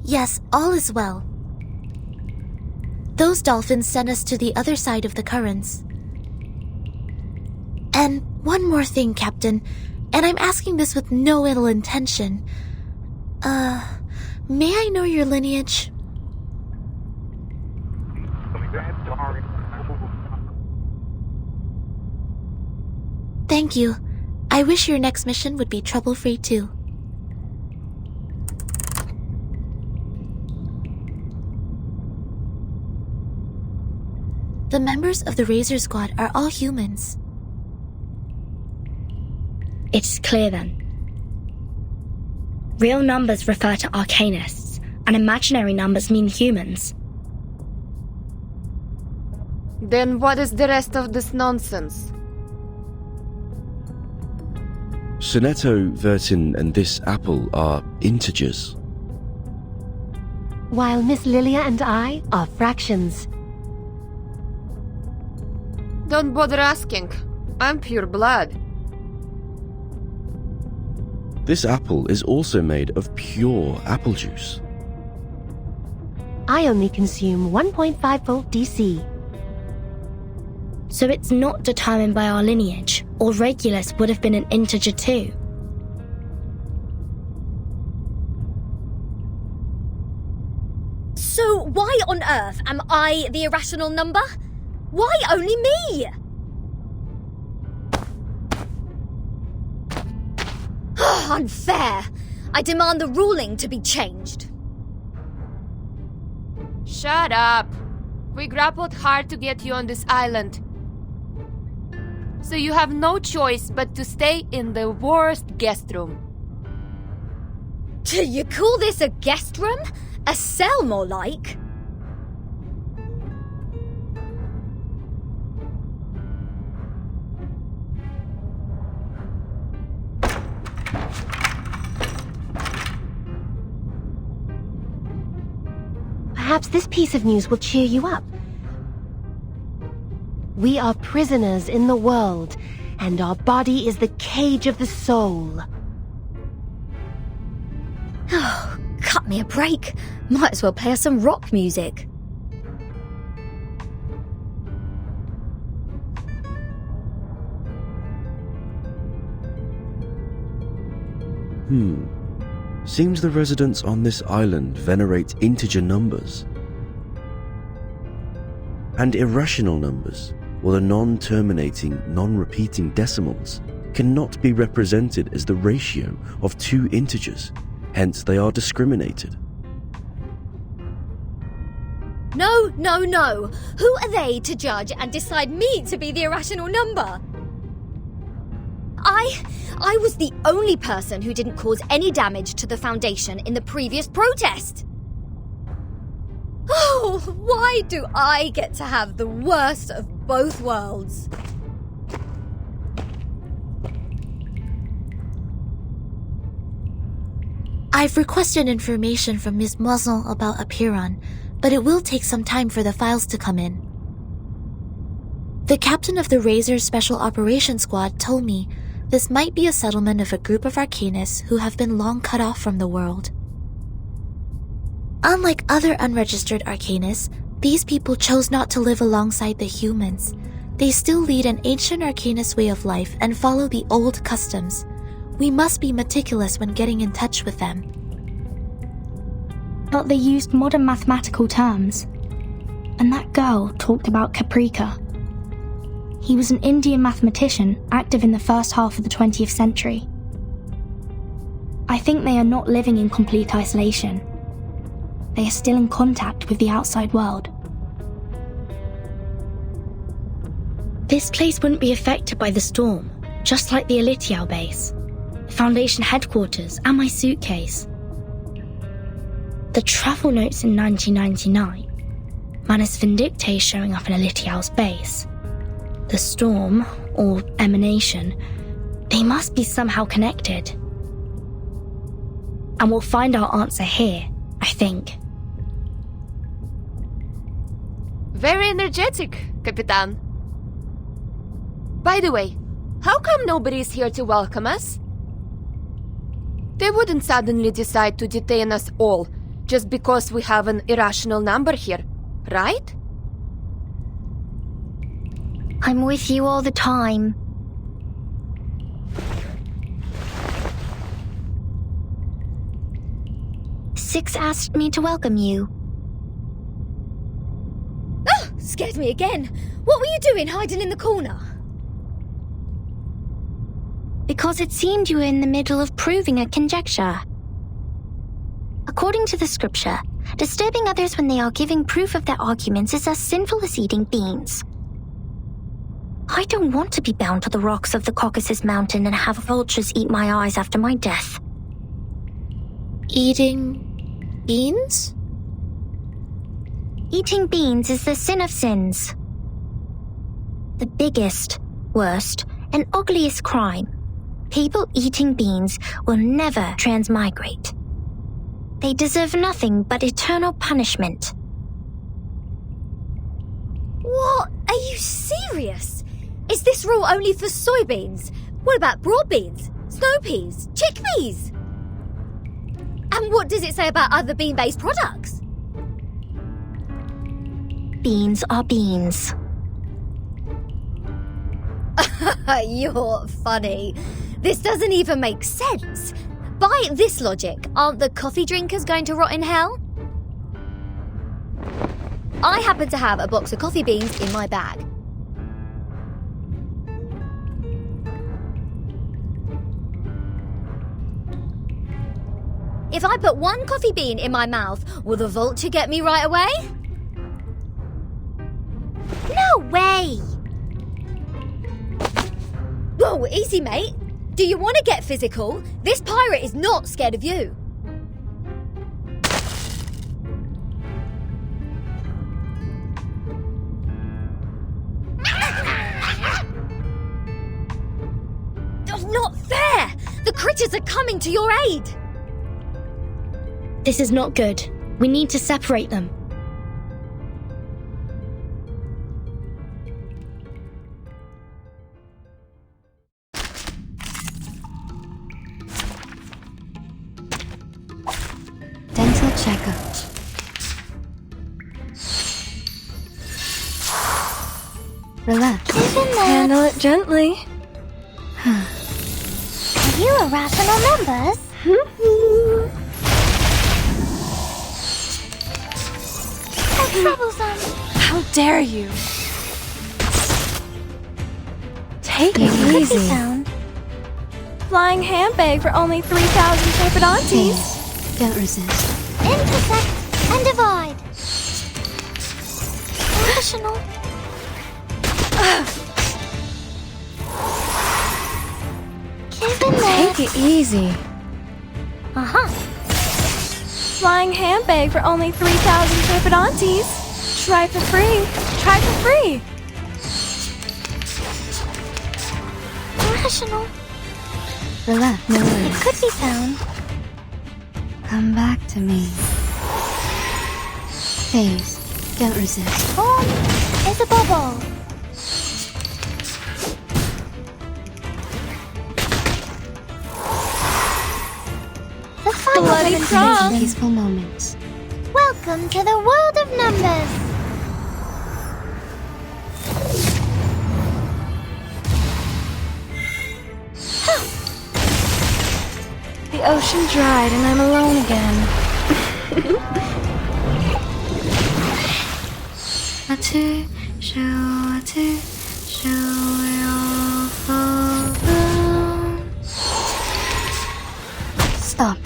Yes, all is well. Those dolphins sent us to the other side of the currents. And one more thing, Captain, and I'm asking this with no ill intention. May I know your lineage? Thank you. I wish your next mission would be trouble-free too. The members of the Razor Squad are all humans. It's clear then. Real numbers refer to Arcanists, and imaginary numbers mean humans. Then what is the rest of this nonsense? Sonetto, Vertin, and this apple are integers. While Miss Lilia and I are fractions. Don't bother asking. I'm pure blood. This apple is also made of pure apple juice. I only consume 1.5 volt DC. So it's not determined by our lineage, or Regulus would have been an integer too. So why on earth am I the irrational number? Why only me? Unfair. I demand the ruling to be changed. Shut up. We grappled hard to get you on this island. So you have no choice but to stay in the worst guest room. Do you call this a guest room? A cell, more like? Perhaps this piece of news will cheer you up. We are prisoners in the world, and our body is the cage of the soul. Oh, cut me a break. Might as well play us some rock music. Seems the residents on this island venerate integer numbers. And irrational numbers, or the non-terminating, non-repeating decimals, cannot be represented as the ratio of two integers, hence they are discriminated. No, no, no. Who are they to judge and decide me to be the irrational number? I was the only person who didn't cause any damage to the Foundation in the previous protest. Oh, why do I get to have the worst of both worlds? I've requested information from Ms. Moisson about Apiron, but it will take some time for the files to come in. The captain of the Razor Special Operations Squad told me this might be a settlement of a group of Arcanists who have been long cut off from the world. Unlike other unregistered Arcanists, these people chose not to live alongside the humans. They still lead an ancient Arcanist way of life and follow the old customs. We must be meticulous when getting in touch with them. But they used modern mathematical terms. And that girl talked about Caprica. He was an Indian mathematician active in the first half of the 20th century. I think they are not living in complete isolation. They are still in contact with the outside world. This place wouldn't be affected by the storm, just like the Elitial base, the Foundation headquarters, and my suitcase. The travel notes in 1999, Manus Vindictae showing up in Elitial's base. The storm, or emanation, they must be somehow connected. And we'll find our answer here, I think. Very energetic, Capitan. By the way, how come nobody's here to welcome us? They wouldn't suddenly decide to detain us all just because we have an irrational number here, right? I'm with you all the time. Six asked me to welcome you. Oh, scared me again. What were you doing hiding in the corner? Because it seemed you were in the middle of proving a conjecture. According to the scripture, disturbing others when they are giving proof of their arguments is as sinful as eating beans. I don't want to be bound to the rocks of the Caucasus Mountain and have vultures eat my eyes after my death. Eating beans? Eating beans is the sin of sins. The biggest, worst, and ugliest crime. People eating beans will never transmigrate. They deserve nothing but eternal punishment. What? Are you serious? Is this rule only for soybeans? What about broad beans, snow peas, chickpeas? And what does it say about other bean-based products? Beans are beans. You're funny. This doesn't even make sense. By this logic, aren't the coffee drinkers going to rot in hell? I happen to have a box of coffee beans in my bag. If I put one coffee bean in my mouth, will the vulture get me right away? No way! Whoa, easy, mate. Do you want to get physical? This pirate is not scared of you. Not fair! The critters are coming to your aid! This is not good. We need to separate them. Dental checkup. Relax. Handle it gently. Are you irrational numbers? So troublesome. How dare you? Take it Could be easy. found. Flying handbag for only 3,000 Trepidontes. Don't resist. Intersect and divide. Irrational. Give in there. Take it easy. Uh-huh. Flying handbag for only 3,000 Trepidontes. Try for free. Try for free. Irrational. Relax. No It worries. could be found. Come back to me. Phase. Don't resist. Form is a bubble. The final Bloody demonstration. strong. Peaceful moments. Welcome to the world of numbers. The ocean dried and I'm alone again. Stop.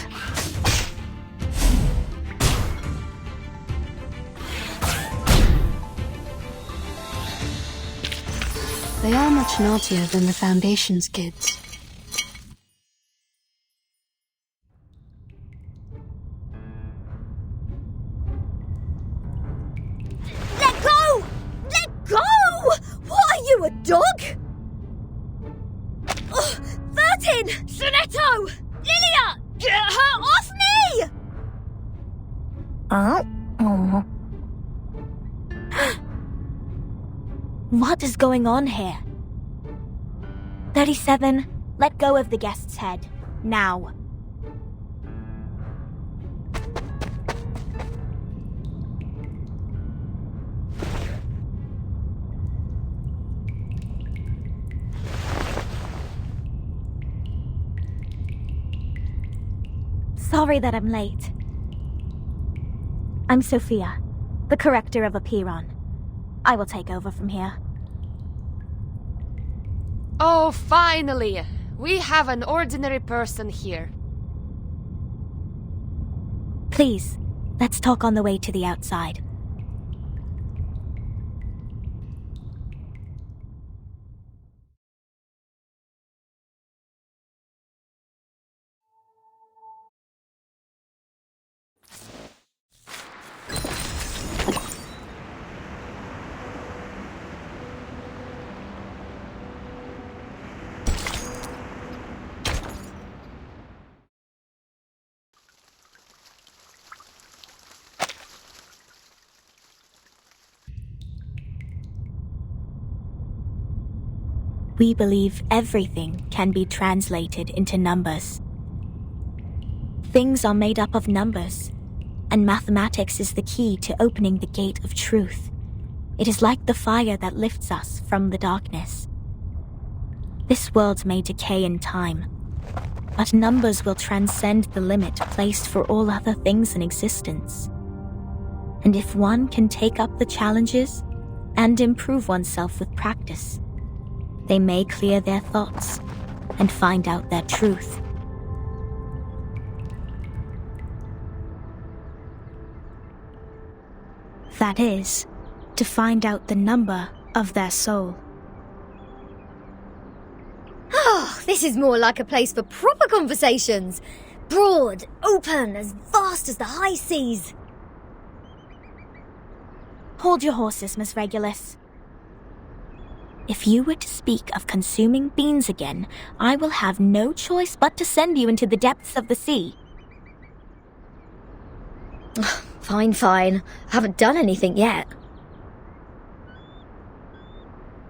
They are much naughtier than the Foundation's kids. Let go! Let go! What are you, a dog? Oh, 13! Sonetto! Lilia! Get her off me! What is going on here? 37, let go of the guest's head. Now. Sorry that I'm late. I'm Sophia, the corrector of Apiron. I will take over from here. Oh, finally! We have an ordinary person here. Please, let's talk on the way to the outside. We believe everything can be translated into numbers. Things are made up of numbers, and mathematics is the key to opening the gate of truth. It is like the fire that lifts us from the darkness. This world may decay in time, but numbers will transcend the limit placed for all other things in existence. And if one can take up the challenges and improve oneself with practice, they may clear their thoughts and find out their truth. That is, to find out the number of their soul. Oh, this is more like a place for proper conversations. Broad, open, as vast as the high seas. Hold your horses, Miss Regulus. If you were to speak of consuming beans again, I will have no choice but to send you into the depths of the sea. Fine. I haven't done anything yet.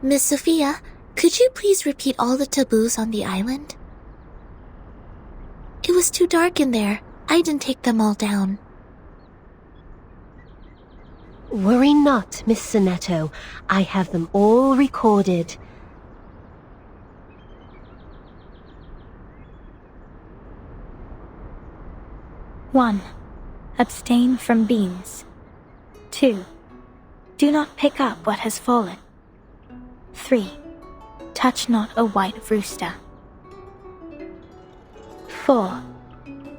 Miss Sophia, could you please repeat all the taboos on the island? It was too dark in there. I didn't take them all down. Worry not, Miss Sonetto. I have them all recorded. One, abstain from beans. 2, do not pick up what has fallen. 3, touch not a white rooster. 4,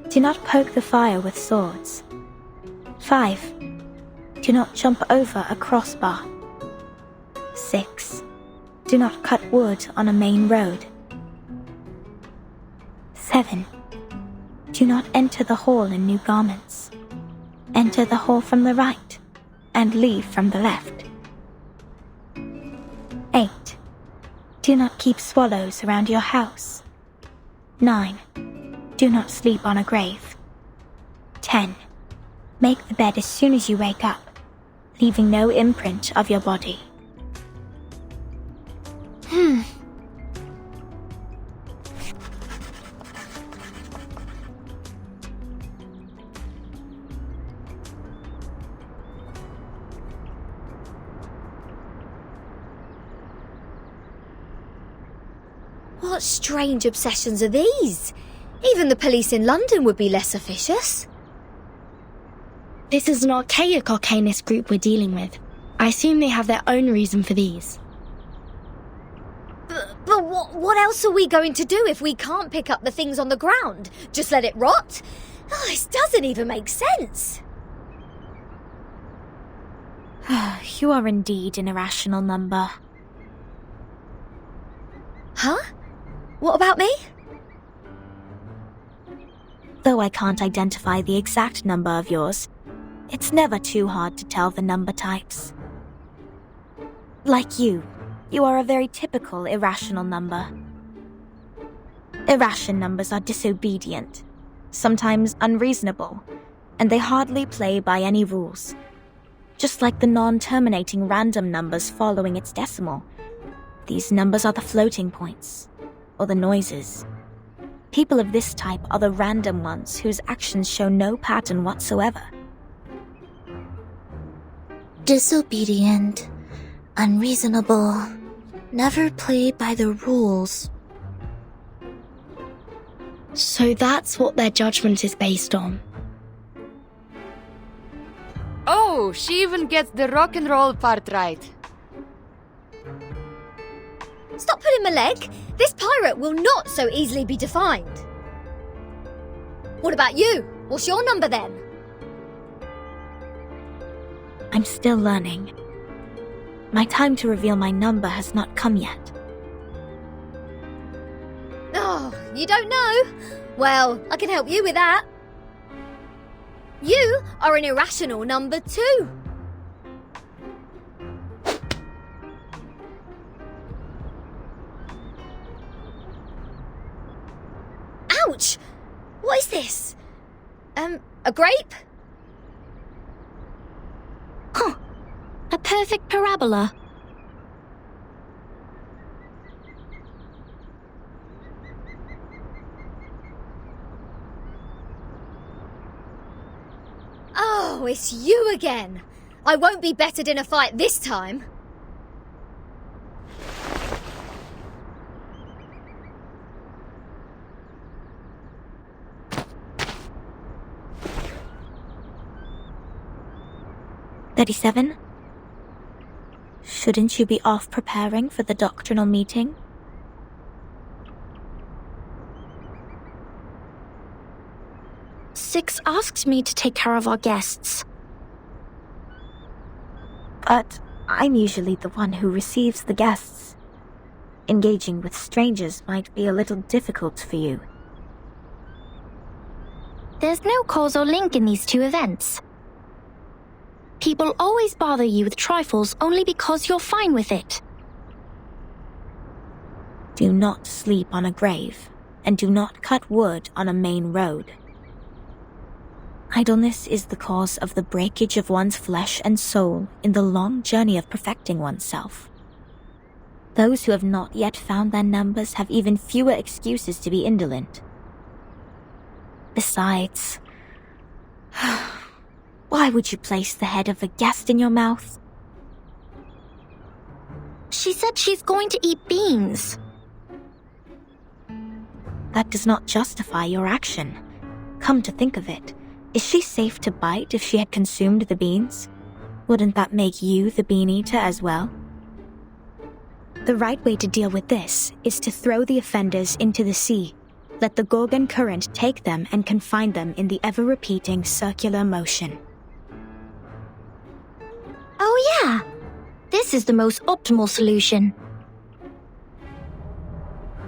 do not poke the fire with swords. 5, do not jump over a crossbar. 6, do not cut wood on a main road. 7, do not enter the hall in new garments. Enter the hall from the right, and leave from the left. 8, do not keep swallows around your house. 9, do not sleep on a grave. 10, make the bed as soon as you wake up, leaving no imprint of your body. What strange obsessions are these? Even the police in London would be less officious. This is an archaic arcanist group we're dealing with. I assume they have their own reason for these. But what else are we going to do if we can't pick up the things on the ground? Just let it rot? Oh, this doesn't even make sense. You are indeed an irrational number. Huh? What about me? Though I can't identify the exact number of yours, it's never too hard to tell the number types. Like you are a very typical irrational number. Irrational numbers are disobedient, sometimes unreasonable, and they hardly play by any rules. Just like the non-terminating random numbers following its decimal, these numbers are the floating points, or the noises. People of this type are the random ones whose actions show no pattern whatsoever. Disobedient, unreasonable, never play by the rules. So that's what their judgment is based on. Oh, she even gets the rock and roll part right. Stop pulling my leg. This pirate will not so easily be defined. What about you? What's your number then? I'm still learning. My time to reveal my number has not come yet. Oh, you don't know? Well, I can help you with that. You are an irrational number 2. Ouch! What is this? A grape? Huh. A perfect parabola. Oh, it's you again. I won't be bettered in a fight this time. "37? Shouldn't you be off preparing for the doctrinal meeting?" Six asked me to take care of our guests. But I'm usually the one who receives the guests. Engaging with strangers might be a little difficult for you. There's no causal link in these two events. People always bother you with trifles only because you're fine with it. Do not sleep on a grave, and do not cut wood on a main road. Idleness is the cause of the breakage of one's flesh and soul in the long journey of perfecting oneself. Those who have not yet found their numbers have even fewer excuses to be indolent. Besides, why would you place the head of a guest in your mouth? She said she's going to eat beans. That does not justify your action. Come to think of it, is she safe to bite if she had consumed the beans? Wouldn't that make you the bean eater as well? The right way to deal with this is to throw the offenders into the sea. Let the Gorgon current take them and confine them in the ever-repeating circular motion. Oh yeah, This is the most optimal solution.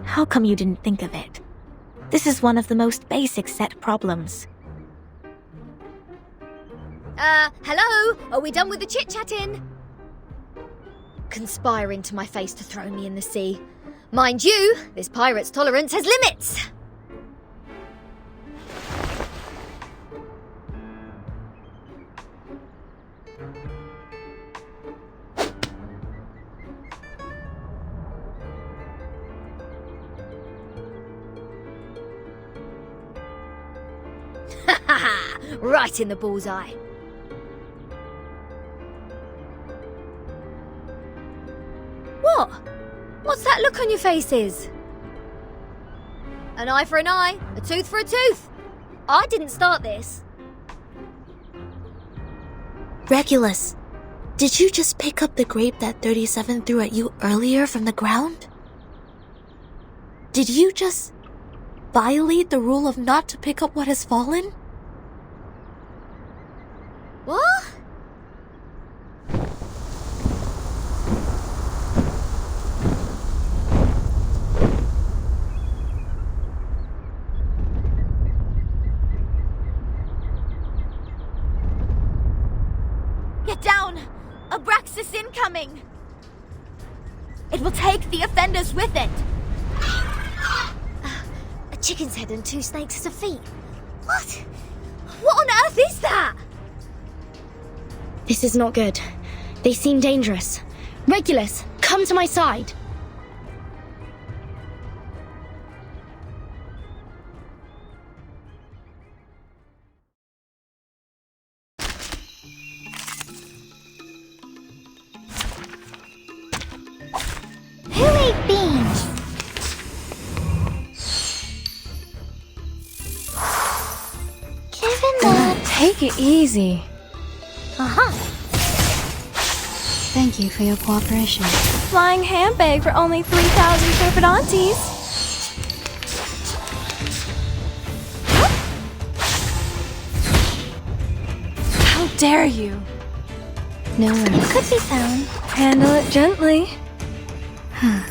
How come you didn't think of it? This is one of the most basic set problems. Hello? Are we done with the chit-chatting? Conspiring to my face to throw me in the sea. Mind you, this pirate's tolerance has limits. Right in the bullseye. What? What's that look on your faces? An eye for an eye, a tooth for a tooth. I didn't start this. Regulus, did you just pick up the grape that 37 threw at you earlier from the ground? Did you just violate the rule of not to pick up what has fallen? What? Get down! Abraxas incoming! It will take the offenders with it! A chicken's head and 2 snakes as a feet. What? What on earth is that? This is not good. They seem dangerous. Regulus, come to my side. Who ate beans? Take it easy. Uh-huh. Thank you for your cooperation. Flying handbag for only 3,000 Turpidontes. How dare you? No worries. Could be found. Handle it gently. Are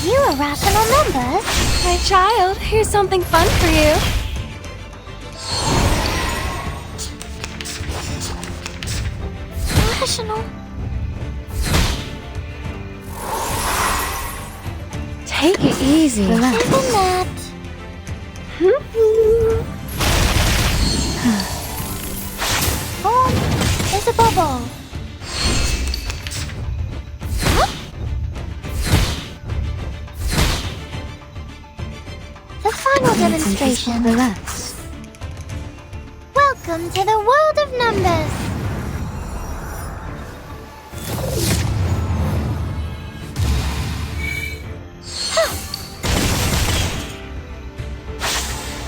you irrational numbers? My child, here's something fun for you. Irrational. Take it easy. Relax. Even that. Oh, there's a bubble. The final demonstration. Relax. Welcome to the world of numbers.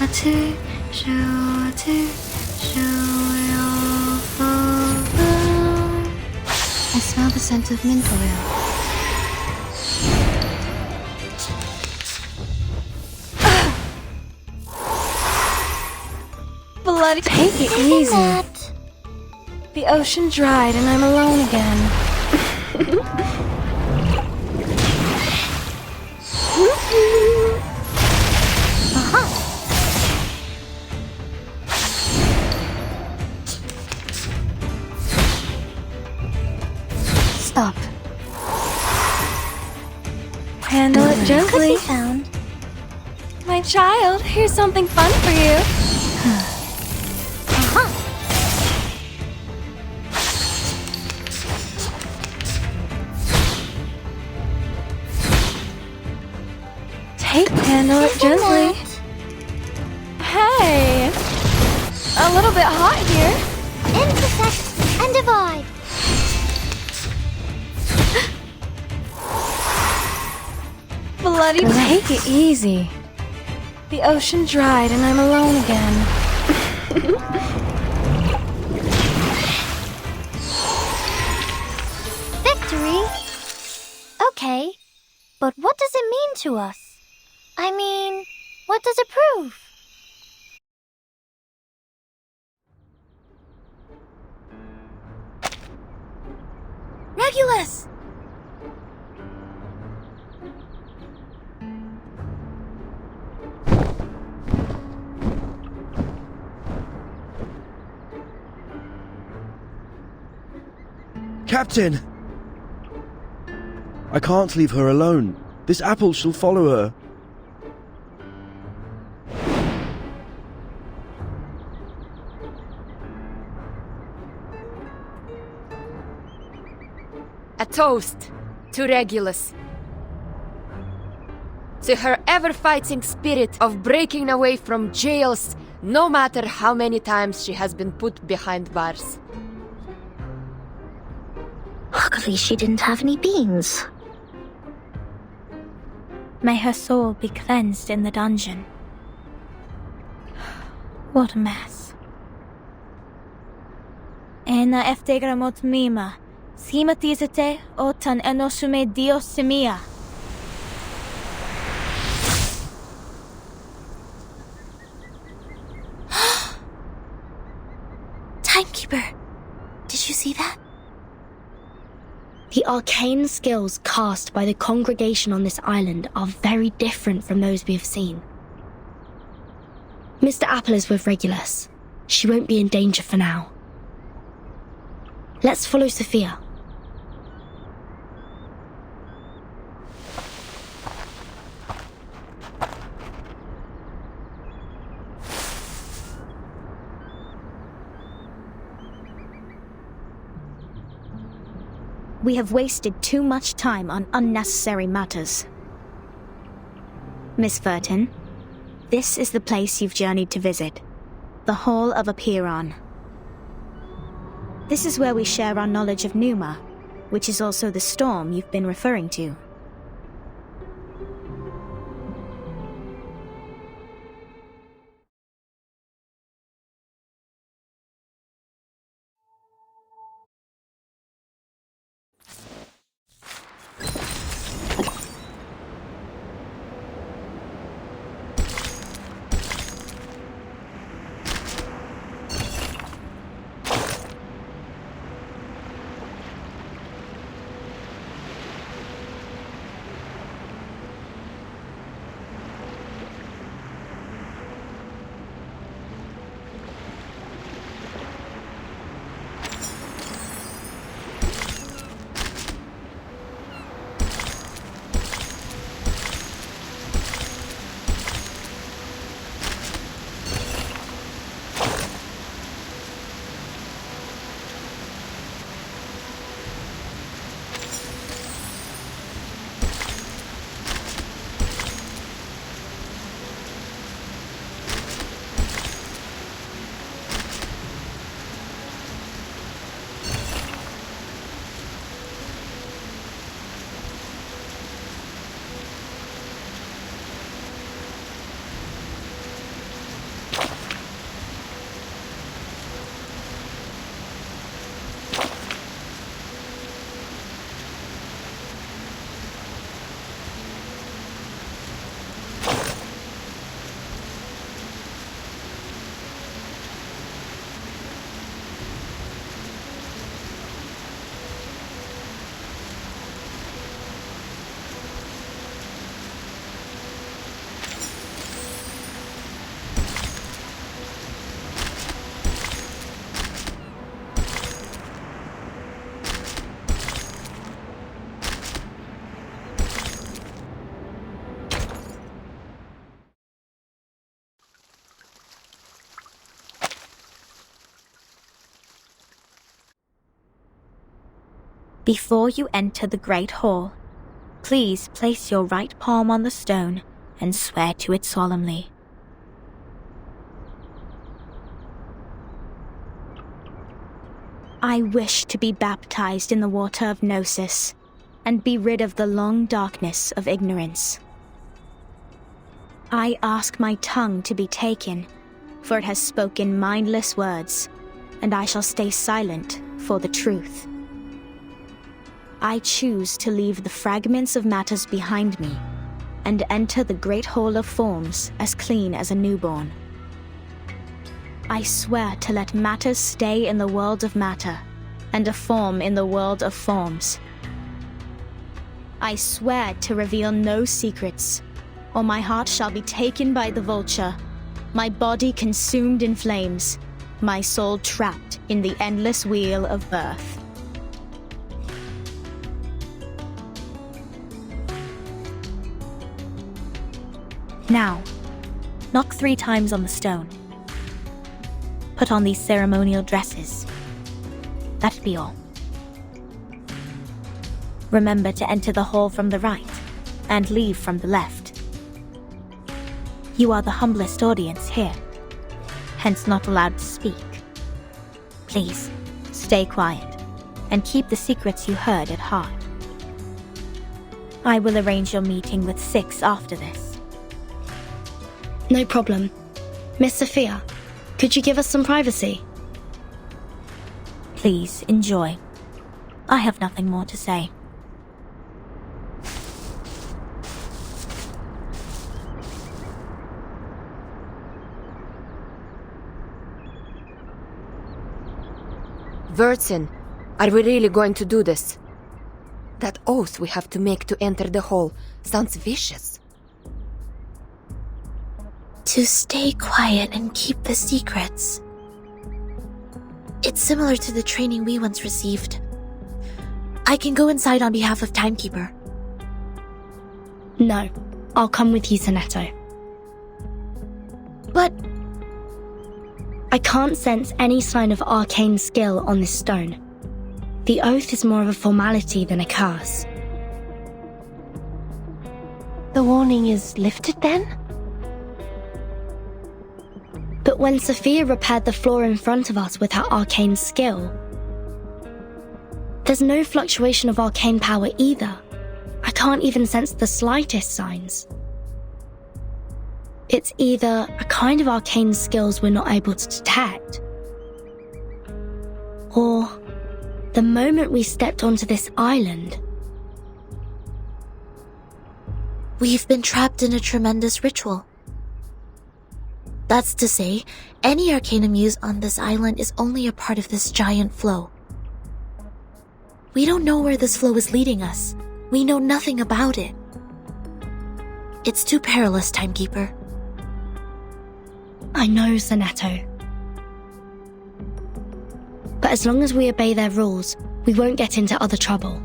A two, show a two, show your father. I smell the scent of mint oil. Bloody. Take it easy. That. The ocean dried and I'm alone again. Stop. Handle it Could gently. be found. My child, here's something fun for you. Handle it Even gently. Hey! A little bit hot here. Intersect and divide. Bloody. Take it easy. The ocean dried and I'm alone again. Victory? Okay, but what does it mean to us? I mean, what does it prove? Regulus! Captain! I can't leave her alone. This apple shall follow her. A toast to Regulus. To her ever-fighting spirit of breaking away from jails, no matter how many times she has been put behind bars. Luckily, she didn't have any beans. May her soul be cleansed in the dungeon. What a mess. Ena eftegramot mima, schematizete otan enosume diosemia. Timekeeper, did you see that? The arcane skills cast by the congregation on this island are very different from those we have seen. Mr. Apple is with Regulus. She won't be in danger for now. Let's follow Sophia. We have wasted too much time on unnecessary matters. Miss Furton, this is the place you've journeyed to visit. The Hall of Apiron. This is where we share our knowledge of Numa, which is also the storm you've been referring to. Before you enter the Great Hall, please place your right palm on the stone and swear to it solemnly. I wish to be baptized in the water of Gnosis and be rid of the long darkness of ignorance. I ask my tongue to be taken, for it has spoken mindless words, and I shall stay silent for the truth. I choose to leave the fragments of matters behind me and enter the Great Hall of Forms as clean as a newborn. I swear to let matters stay in the world of matter and a form in the world of forms. I swear to reveal no secrets, or my heart shall be taken by the vulture, my body consumed in flames, my soul trapped in the endless wheel of birth. Now, knock 3 times on the stone. Put on these ceremonial dresses. That'd be all. Remember to enter the hall from the right, and leave from the left. You are the humblest audience here, hence not allowed to speak. Please, stay quiet, and keep the secrets you heard at heart. I will arrange your meeting with 6 after this. No problem. Miss Sophia, could you give us some privacy? Please, enjoy. I have nothing more to say. Vertsin, are we really going to do this? That oath we have to make to enter the hall sounds vicious. To stay quiet and keep the secrets. It's similar to the training we once received. I can go inside on behalf of Timekeeper. No, I'll come with you, Sonetto. But I can't sense any sign of arcane skill on this stone. The oath is more of a formality than a curse. The warning is lifted then? But when Sophia repaired the floor in front of us with her arcane skill, there's no fluctuation of arcane power either. I can't even sense the slightest signs. It's either a kind of arcane skills we're not able to detect, or the moment we stepped onto this island, we've been trapped in a tremendous ritual. That's to say, any arcanum used on this island is only a part of this giant flow. We don't know where this flow is leading us. We know nothing about it. It's too perilous, Timekeeper. I know, Sonetto. But as long as we obey their rules, we won't get into other trouble.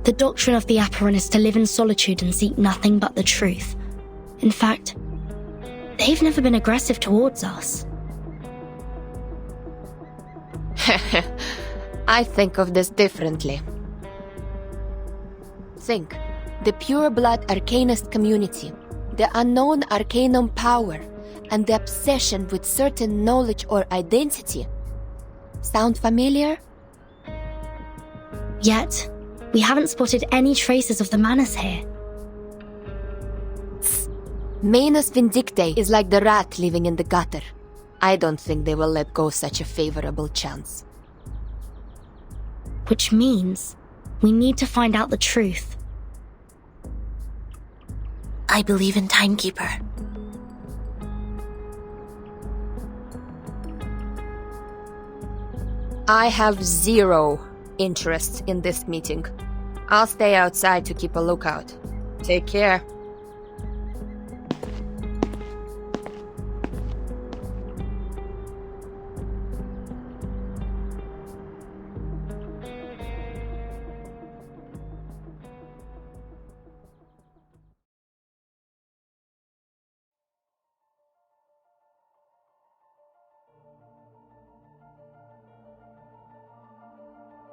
The doctrine of the Aperon is to live in solitude and seek nothing but the truth. In fact, they've never been aggressive towards us. I think of this differently. Think, the pure blood arcanist community, the unknown arcanum power, and the obsession with certain knowledge or identity. Sound familiar? Yet, we haven't spotted any traces of the Manus here. Manus Vindictae is like the rat living in the gutter. I don't think they will let go such a favorable chance. Which means we need to find out the truth. I believe in Timekeeper. I have 0 interest in this meeting. I'll stay outside to keep a lookout. Take care.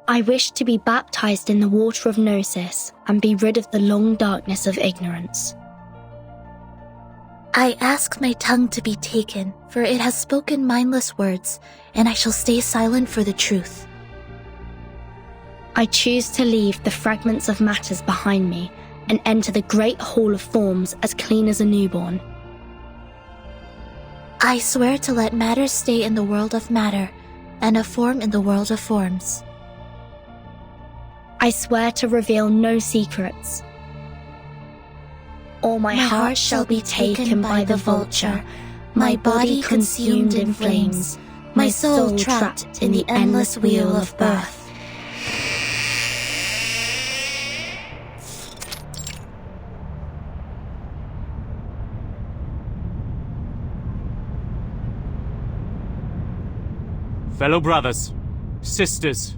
I wish to be baptized in the water of Gnosis and be rid of the long darkness of ignorance. I ask my tongue to be taken, for it has spoken mindless words, and I shall stay silent for the truth. I choose to leave the fragments of matters behind me and enter the great hall of forms as clean as a newborn. I swear to let matter stay in the world of matter, and a form in the world of forms. I swear to reveal no secrets. Or my heart shall be taken by the vulture, my body consumed in flames, my soul trapped in the endless wheel of birth. Fellow brothers, sisters,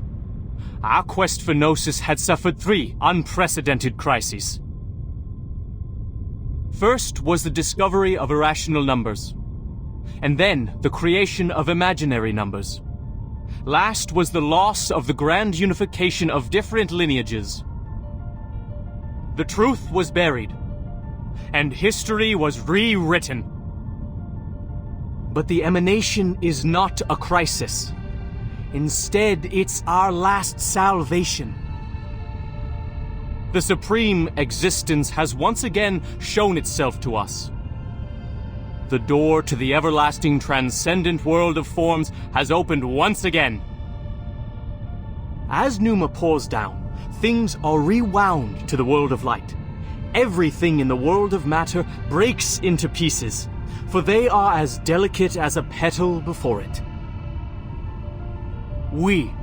our quest for Gnosis had suffered 3 unprecedented crises. First was the discovery of irrational numbers, and then the creation of imaginary numbers. Last was the loss of the grand unification of different lineages. The truth was buried, and history was rewritten. But the emanation is not a crisis. Instead, it's our last salvation. The supreme existence has once again shown itself to us. The door to the everlasting transcendent world of forms has opened once again. As Numa pours down, things are rewound to the world of light. Everything in the world of matter breaks into pieces, for they are as delicate as a petal before it. We,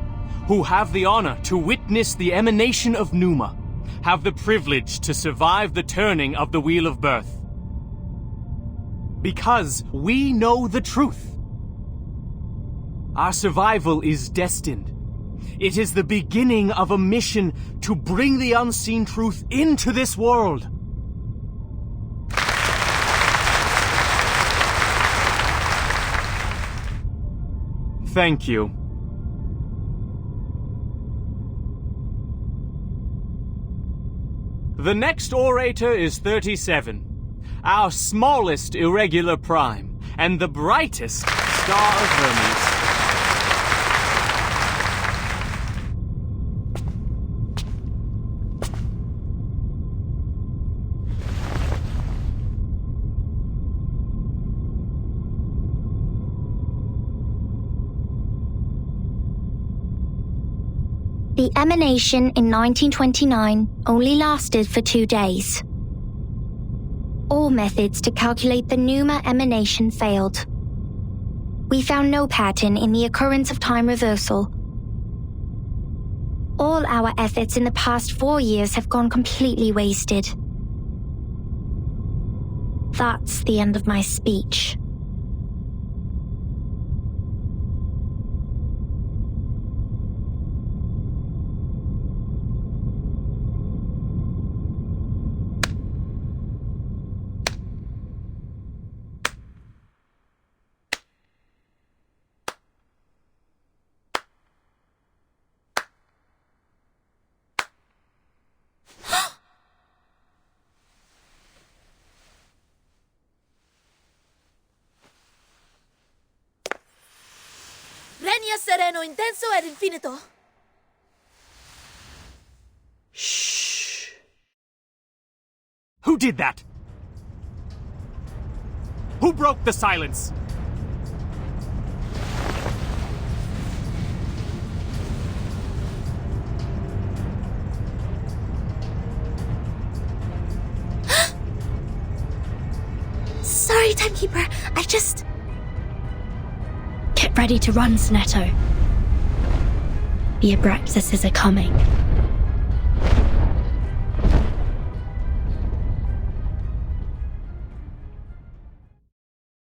who have the honor to witness the emanation of Numa, have the privilege to survive the turning of the Wheel of Birth. Because we know the truth. Our survival is destined. It is the beginning of a mission to bring the unseen truth into this world. Thank you. The next orator is 37, our smallest irregular prime, and the brightest star of Hermes. The emanation in 1929 only lasted for 2 days. All methods to calculate the Numa emanation failed. We found no pattern in the occurrence of time reversal. All our efforts in the past 4 years have gone completely wasted. That's the end of my speech. Regna sereno, intenso ed infinito. Shh. Who did that? Who broke the silence? Sorry, Timekeeper. I just... Get ready to run, Sonetto. The Abraxases are coming.